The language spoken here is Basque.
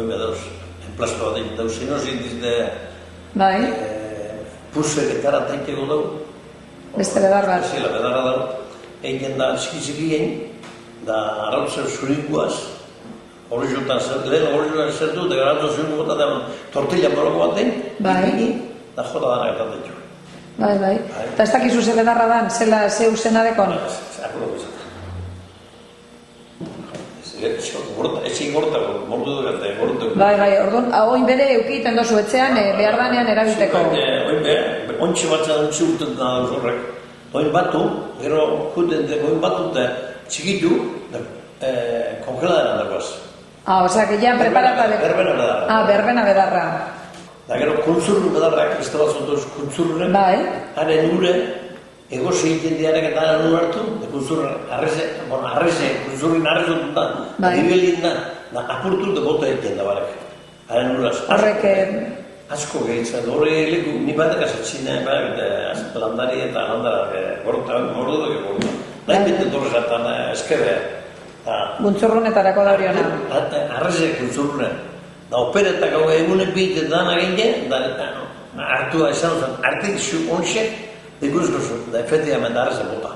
Oime dauz, enplasto bat egin dauz, zinozitizde puzeretara taiteko dau. Beste bedar bat. Bezila, bedarra dau. Egin da txiki-txikien, da arrautzen zuringuaz, lehen horrezutan zertu, eta garantzu zuringu bota da tortilla moroko baten, ipini, da jota dana gertatzen jo. Bai. Eta ez dakizu ze bedarra dan, zela zeu zena dekon? Zakuroko izan. Etxin gorta, mordu du gante, gortu. Bai, orduan, oin bere eukiten dozu etxean, behar danean erabilteko. Oin bere, ontsi batzan ontsi urten da dauz horrek. Oin batu, gero juten deko oin batu eta txikitu, kongeladaren dagoaz. Osea, que ya preparata de... Berbena bedarra. Berbena bedarra. Da gero kuntzurru bedarrak, beste bat zotuz kuntzurruren, haren ure, egosi egiten diarek eta haren ure hartu, kuntzurren kuntzurrin arrezotun da, dibelin da, apurtu da bota egiten da barek. Haren ure horrek... Asko gehitzen, hori leku, ni batek asatzina, landari eta landara, mordu dugu gortu. Nahi bete dorrezatan eskebe. Guntzurrunetarako da horiona. Arrezek guntzurrunen. Da operetak hau egunen biten dana egin, da hartua esan zen, artik zu onxe, ikuzko zu, da efetiamente arrezek bota.